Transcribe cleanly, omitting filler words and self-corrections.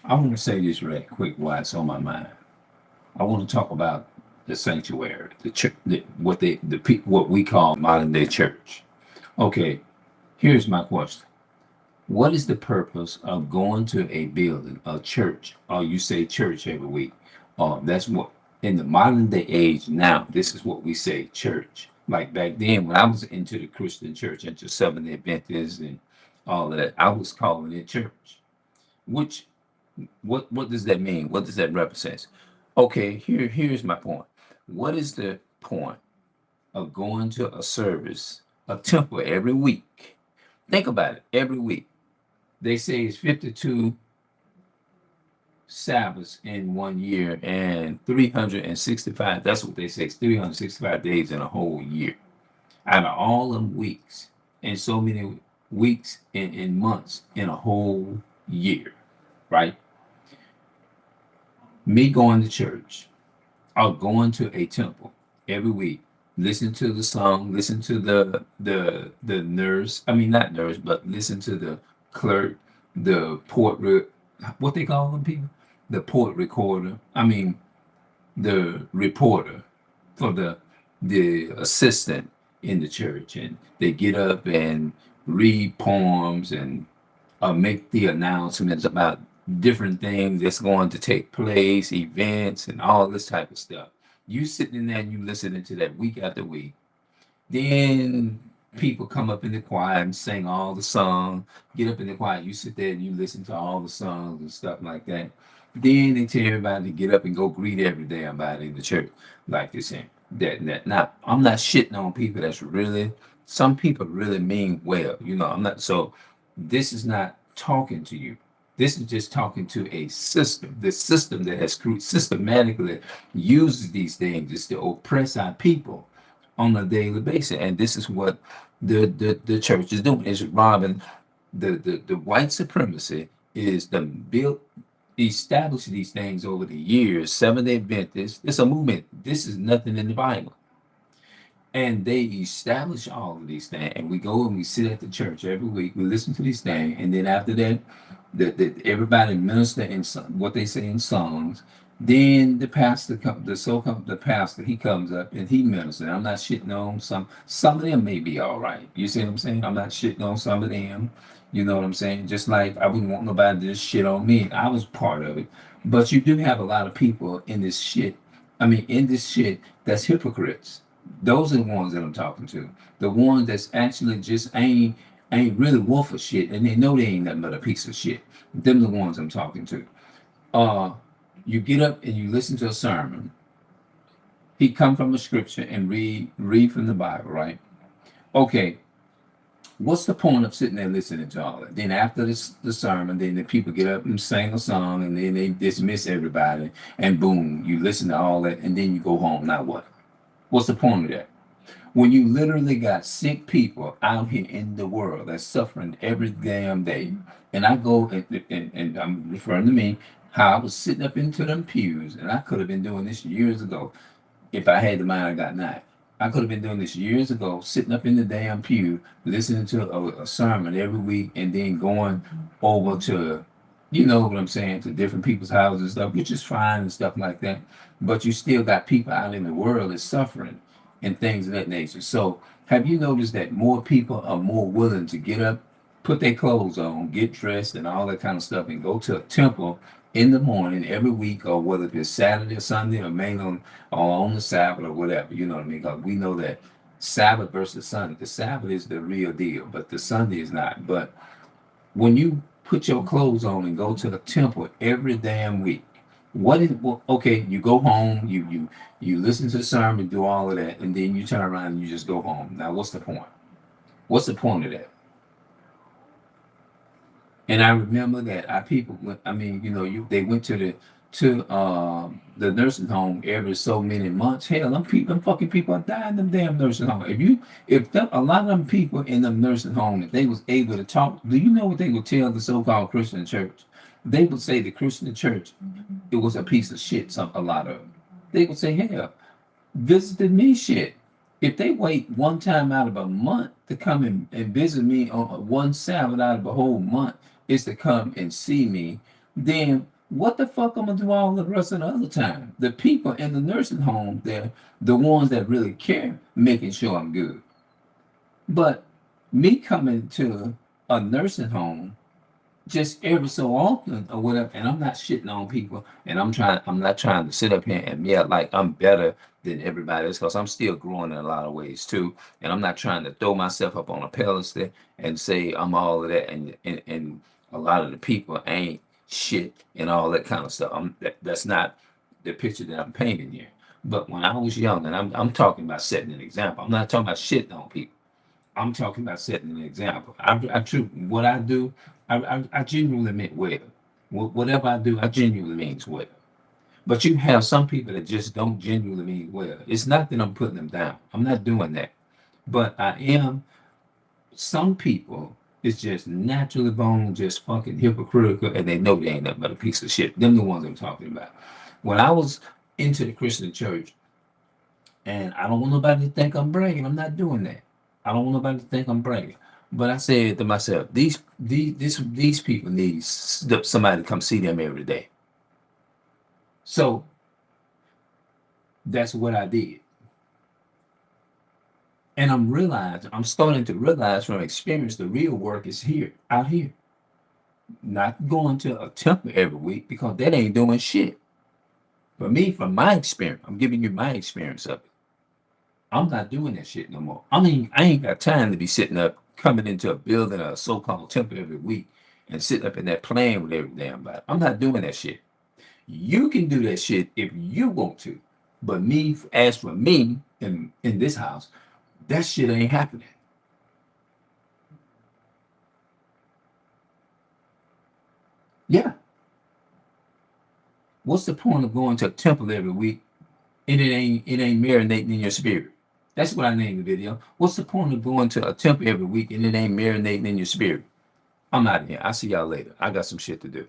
I want to say this right quick while it's on my mind. I want to talk about the sanctuary, the church, what we call modern day church. Okay, here's my question. What is the purpose of going to a building, a church, or you say church every week? That's what in the modern day age now, this is what we say church. Like back then, when I was into the Christian church, into Seventh Day Adventists and all of that, I was calling it church. Which what does that mean? What does that represent? Okay, here's my point. What is the point of going to a service, a temple every week? Think about it, every week. They say it's 52 Sabbaths in 1 year and 365. That's what they say. It's 365 days in a whole year. Out of all them weeks, and so many weeks and months in a whole year, right? Me going to church or going to a temple every week, listen to the song, listen to the nurse. I mean, not nurse, but listen to the clerk, the what they call them people, the port recorder. I mean, the reporter for the assistant in the church, and they get up and read poems and make the announcements about different things that's going to take place, events, and all this type of stuff. You sitting in there and you listening to that week after week. Then people come up in the choir and sing all the songs. Get up in the choir, you sit there and you listen to all the songs and stuff like that. Then they tell everybody to get up and go greet every damn body in the church like this and that and that. Now, I'm not shitting on people that's really, some people really mean well. I'm not, so this is not talking to you. This is just talking to a system. The system that has systematically uses these things is to oppress our people on a daily basis. And this is what the church is doing. Is robbing the white supremacy is the built establish these things over the years. Seventh-day Adventists, it's a movement. This is nothing in the Bible. And they establish all of these things. And we go and we sit at the church every week. We listen to these things. And then after that, everybody minister in what they say in songs. Then the pastor, the pastor, he comes up and he ministers. I'm not shitting on some of them may be all right. You see what I'm saying? I'm not shitting on some of them. You know what I'm saying? Just like I wouldn't want nobody to just shit on me. I was part of it. But you do have a lot of people in this shit. I mean, in this shit that's hypocrites. Those are the ones that I'm talking to. The ones that's actually just ain't really worth a shit, and they know they ain't nothing but a piece of shit. Them the ones I'm talking to. Uh, you get up and you listen to a sermon. He come from a scripture and read from the Bible, right? Okay, what's the point of sitting there listening to all that? Then after the sermon, then the people get up and sing a song, and then they dismiss everybody, and boom, you listen to all that, and then you go home. Now what? What's the point of that? When you literally got sick people out here in the world that's suffering every damn day, and I go and I'm referring to me, how I was sitting up into them pews, and I could have been doing this years ago if I had the mind I got now. I could have been doing this years ago, sitting up in the damn pew, listening to a sermon every week, and then going over to, you know what I'm saying, to different people's houses and stuff, which is fine and stuff like that. But you still got people out in the world that's suffering and things of that nature. So, have you noticed that more people are more willing to get up, put their clothes on, get dressed, and all that kind of stuff, and go to a temple in the morning every week, or whether it's Saturday or Sunday, or mainly on the Sabbath or whatever? You know what I mean? Because we know that Sabbath versus Sunday, the Sabbath is the real deal, but the Sunday is not. But when you put your clothes on and go to the temple every damn week, okay, you go home, you listen to the sermon, do all of that, and then you turn around and you just go home. Now what's the point? What's the point of that? And I remember that our people I mean, they went to the nursing home every so many months. Hell, them fucking people are dying in them damn nursing home. A lot of them people in them nursing home, if they was able to talk, do you know what they would tell the so-called Christian church? They would say the Christian church, it was a piece of shit. A lot of them. They would say, hell, visited me shit. If they wait one time out of a month to come and visit me on one Sabbath out of a whole month is to come and see me, then What the fuck I'm gonna do all the rest of the other time? The people in the nursing home, they're the ones that really care, making sure I'm good. But me coming to a nursing home just every so often or whatever, and I'm not shitting on people, and I'm not trying to sit up here and yeah, like I'm better than everybody else, because I'm still growing in a lot of ways too, and I'm not trying to throw myself up on a pedestal and say I'm all of that, and a lot of the people ain't shit and all that kind of stuff. That's not the picture that I'm painting here. But when I was young, and I'm talking about setting an example. I'm not talking about shitting on people. I'm talking about setting an example. What I do, I genuinely mean well. Whatever I do, I genuinely means well. But you have some people that just don't genuinely mean well. It's not that I'm putting them down. I'm not doing that. But I am. Some people is just naturally born just fucking hypocritical, and they know they ain't nothing but a piece of shit. Them the ones I'm talking about. When I was into the Christian church, and I don't want nobody to think I'm bragging. I'm not doing that. I don't want nobody to think I'm bragging. But I said to myself, these people need somebody to come see them every day. So that's what I did. And I'm starting to realize from experience, the real work is here, out here. Not going to a temple every week, because that ain't doing shit. For me, from my experience, I'm giving you my experience of it. I'm not doing that shit no more. I mean, I ain't got time to be sitting up, coming into a building, a so-called temple every week, and sitting up in there playing with every damn body. I'm not doing that shit. You can do that shit if you want to. But me, as for me, in this house, that shit ain't happening. Yeah. What's the point of going to a temple every week and it ain't marinating in your spirit? That's what I named the video. What's the point of going to a temple every week and it ain't marinating in your spirit? I'm out of here. I'll see y'all later. I got some shit to do.